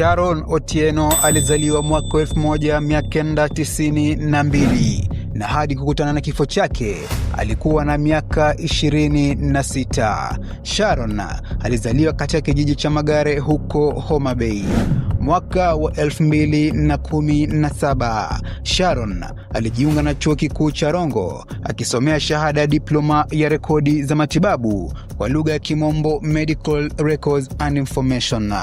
Sharon Otieno alizaliwa mwaka 1992 na hadi kukutana na kifo chake alikuwa na miaka 26. Sharon alizaliwa katika kijiji cha Magare huko Homa Bay. Mwaka wa 2017, Sharon alijiunga na chuo kikuu cha Rongo akisomea shahada ya diploma ya rekodi za matibabu kwa lugha ya Kimombo, Medical Records and Information.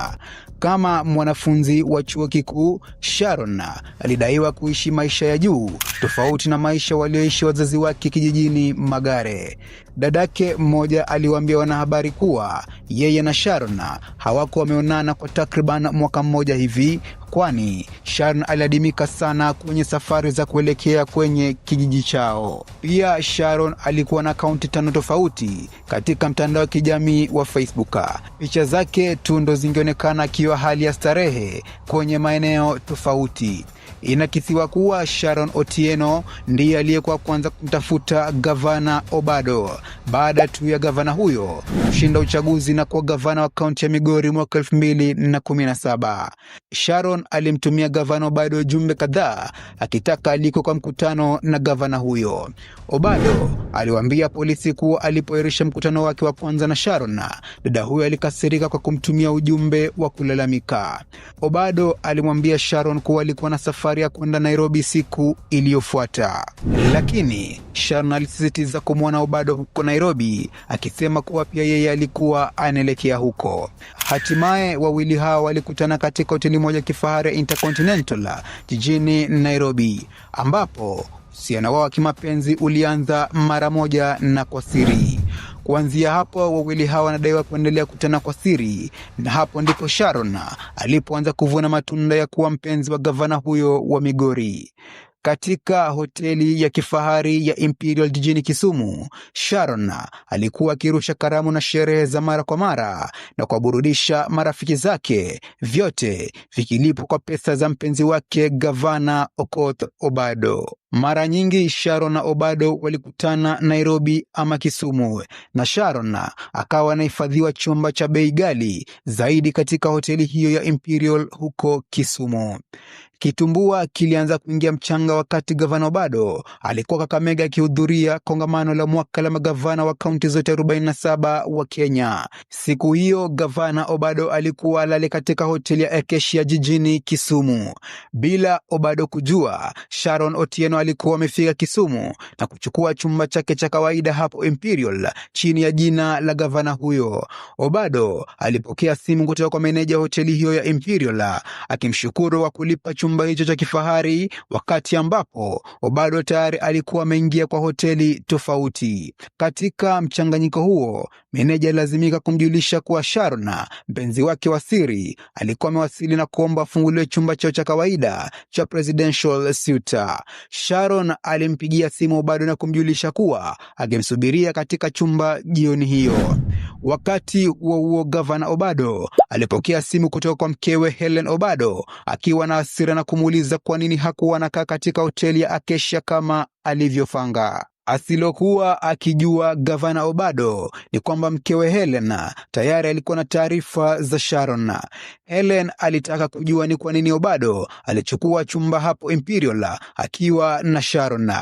Kama mwanafunzi wa chuo kikuu, Sharon alidaiwa kuishi maisha ya juu tofauti na maisha walioishi wazazi wake kijijini Magare. Dadake mmoja aliwaambia wanahabari kuwa yeye na Sharon hawakuwa wameonana kwa takriban mwaka mmoja hivi, kwani Sharon aliadimika sana kwenye safari za kuelekea kwenye kijiji chao. Pia Sharon alikuwa na akaunti 5 tofauti katika mtandao wa kijamii wa Facebook. Picha zake tu ndo zingeonekana akiwa hali ya starehe kwenye maeneo tofauti. Inakisiwa kuwa Sharon Otieno ndiye aliyekuwa kwanza kumtafuta gavana Obado baada tu ya gavana huyo kushinda uchaguzi na kuwa gavana wa kaunti ya Migori mwaka 2017. Sharon alimtumia gavana Obado jumbe kadhaa akitaka aliko kwa mkutano na gavana huyo. Obado aliwaambia polisi kuwa alipoirisha mkutano wake wa kwanza na Sharon, dada huyo alikasirika kwa kumtumia ujumbe wa kulalamika. Obado alimwambia Sharon kuwa alikuwa na safari ya kwenda Nairobi siku iliyofuata, lakini Sharon alisisitiza kumwona Obado huko Nairobi, akisema kuwa pia yeye alikuwa anaelekea huko. Hatimaye wawili hao walikutana katika hoteli moja kifahari ya Intercontinental jijini Nairobi, ambapo uhusiano wao wa kimapenzi ulianza mara moja na kwa siri. Kuanzia hapo wawili hawa wanadaiwa kuendelea kutana kwa siri, na hapo ndipo Sharon alipoanza kuvuna matunda ya kuwa mpenzi wa gavana huyo wa Migori. Katika hoteli ya kifahari ya Imperial jijini Kisumu, Sharon alikuwa akirusha karamu na sherehe za mara kwa mara na kuburudisha marafiki zake, vyote vikilipwa kwa pesa za mpenzi wake gavana Okoth Obado. Mara nyingi Sharon na Obado walikutana Nairobi ama Kisumu, na Sharon akawa anahifadhiwa chumba cha bei ghali zaidi katika hoteli hiyo ya Imperial huko Kisumu. Kitumbua kilianza kuingia mchanga wakati gavana Obado alikuwa Kakamega akihudhuria kongamano la mwaka la magavana wa kaunti zote 47 wa Kenya. Siku hiyo gavana Obado alikuwa alale katika hoteli ya Acacia jijini Kisumu. Bila Obado kujua, Sharon Otieno alikuwa amefika Kisumu na kuchukua chumba chake cha kawaida hapo Imperial chini ya jina la gavana huyo. Obado alipokea simu kutoka kwa meneja hoteli hiyo ya Imperial akimshukuru kwa kulipa chumba hicho cha kifahari, wakati ambapo Obado tayari alikuwa ameingia kwa hoteli tofauti. Katika mchanganyiko huo, meneja lazimika kumjulisha kuwa Sharon, mpenzi wake wa siri, alikuwa amewasili na kuomba afunguliwe chumba chao cha kawaida cha presidential suite. Sharon alimpigia simu Obado na kumjulisha kuwa angemsubiria katika chumba jioni hiyo. Wakati huo gavana Obado alipokea simu kutoka kwa mkewe Helen Obado akiwa na hasira na kumuuliza kwa nini hakuwa anakaa katika hoteli ya Acacia kama alivyofanga. Asilokuwa akijua gavana Obado ni kwamba mkewe Helen tayari alikuwa na taarifa za Sharon. Helen alitaka kujua ni kwa nini Obado alichukua chumba hapo Imperial akiwa na Sharon.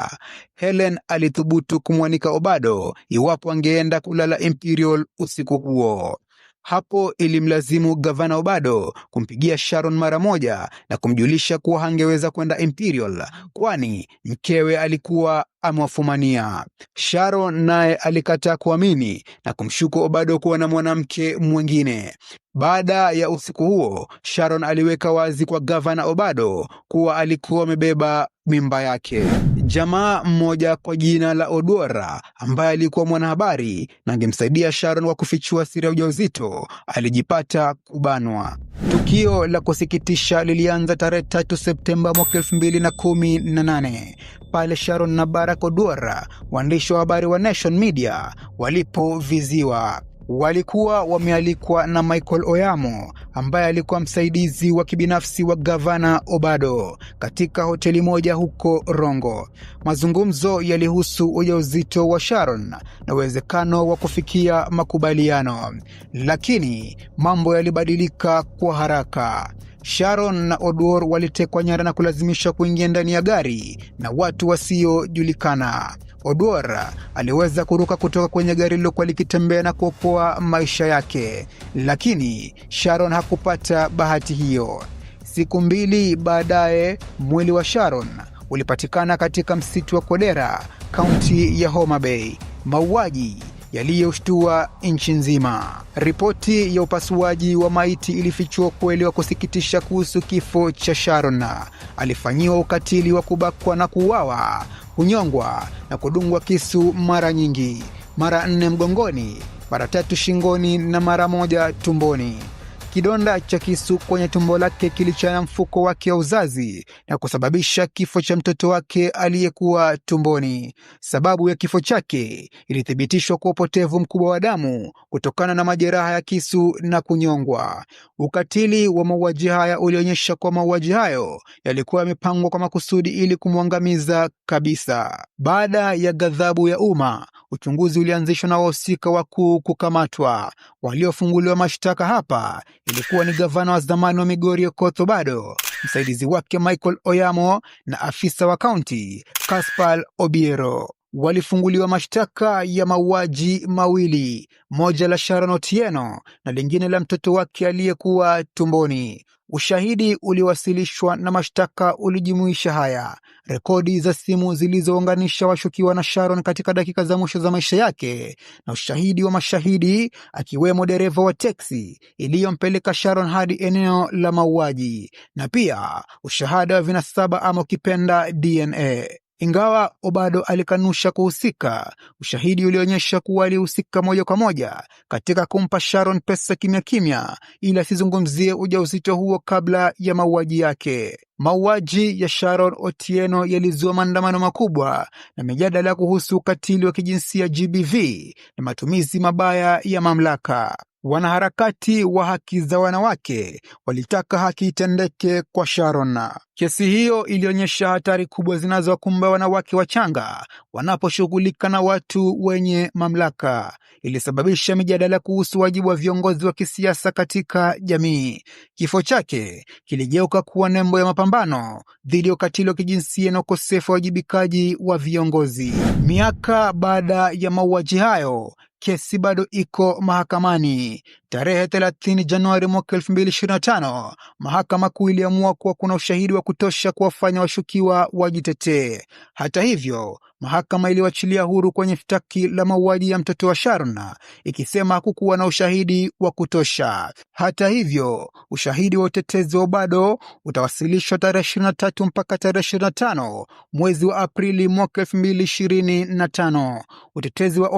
Helen alithubutu kumwanika Obado iwapo angeenda kulala Imperial usiku huo. Hapo ilimlazimu gavana Obado kumpigia Sharon mara moja na kumjulisha kuwa hangeweza kwenda Imperial, kwani mkewe alikuwa amewafumania. Sharon naye alikataa kuamini na kumshuku Obado kuwa na mwanamke mwingine. Baada ya usiku huo, Sharon aliweka wazi kwa gavana Obado kuwa alikuwa amebeba mimba yake. Jamaa mmoja kwa jina la Odwora, ambaye alikuwa mwanahabari na angemsaidia Sharon wa kufichua siri ya ujauzito, alijipata kubanwa. Tukio la kusikitisha lilianza tarehe 3 Septemba mwaka 2018 pale Sharon na Barack Odwora, waandishi wa habari wa Nation Media, walipoviziwa. Walikuwa wamealikwa na Michael Oyamo, ambaye alikuwa msaidizi wa kibinafsi wa gavana Obado, katika hoteli moja huko Rongo. Mazungumzo yalihusu ujauzito wa Sharon na uwezekano wa kufikia makubaliano, lakini mambo yalibadilika kwa haraka. Sharon na Oduor walitekwa nyara na kulazimishwa kuingia ndani ya gari na watu wasiojulikana. Oduor aliweza kuruka kutoka kwenye gari lilokuwa likitembea na kuokoa maisha yake, lakini Sharon hakupata bahati hiyo. Siku 2 baadaye, mwili wa Sharon ulipatikana katika msitu wa Kodera, kaunti ya Homa Bay. Mauaji yaliyoshtua nchi nzima. Ripoti ya upasuaji wa maiti ilifichua ukweli wa kusikitisha kuhusu kifo cha Sharon. Alifanyiwa ukatili wa kubakwa na kuuawa, kunyongwa na kudungwa kisu mara nyingi, mara 4 mgongoni, mara 3 shingoni na mara 1 tumboni. Kidonda cha kisu kwenye tumbo lake kilichana mfuko wake wa uzazi na kusababisha kifo cha mtoto wake aliyekuwa tumboni. Sababu ya kifo chake ilithibitishwa kwa upotevu mkubwa wa damu kutokana na majeraha ya kisu na kunyongwa. Ukatili wa mauaji haya ulionyesha kwa mauaji hayo yalikuwa yamepangwa kwa makusudi ili kumwangamiza kabisa. Baada ya ghadhabu ya umma, uchunguzi ulianzishwa na wahusika wakuu kukamatwa. Waliofunguliwa mashtaka hapa ilikuwa ni gavana wa zamani wa Migori Okoth Obado, msaidizi wake Michael Oyamo na afisa wa kaunti Caspar Obiero. Walifunguliwa mashtaka ya mauaji mawili, moja la Sharon Otieno na lingine la mtoto wake aliyekuwa tumboni. Ushahidi uliowasilishwa na mashtaka ulijumuisha haya: rekodi za simu zilizounganisha washukiwa na Sharon katika dakika za mwisho za maisha yake, na ushahidi wa mashahidi akiwemo dereva wa teksi iliyompeleka Sharon hadi eneo la mauaji, na pia ushahada wa vinasaba ama ukipenda DNA. Ingawa Obado alikanusha kuhusika, ushahidi ulionyesha kuwa alihusika moja kwa moja katika kumpa Sharon pesa kimya kimya ili asizungumzie ujauzito huo kabla ya mauaji yake. Mauaji ya Sharon Otieno yalizua maandamano makubwa na mijadala kuhusu ukatili wa kijinsia GBV na matumizi mabaya ya mamlaka. Wanaharakati wa haki za wanawake walitaka haki itendeke kwa Sharon. Kesi hiyo ilionyesha hatari kubwa zinazowakumba wanawake wachanga wanaposhughulika na watu wenye mamlaka. Ilisababisha mijadala kuhusu wajibu wa viongozi wa kisiasa katika jamii. Kifo chake kiligeuka kuwa nembo ya mapambano dhidi ya ukatili wa kijinsia na ukosefu wa wajibikaji wa viongozi. Miaka baada ya mauaji hayo, kesi bado iko mahakamani. Tarehe 30 Januari mwaka 2025, mahakama kuu iliamua kuwa kuna ushahidi wa kutosha kuwafanya washukiwa wajitetee. Hata hivyo, mahakama iliwachilia huru kwenye shtaki la mauaji ya mtoto wa Sharon, ikisema hakukuwa na ushahidi wa kutosha. Hata hivyo, ushahidi wa utetezi wa Obado utawasilishwa tarehe 23 mpaka tarehe 25 mwezi wa Aprili mwaka 2025. Utetezi wa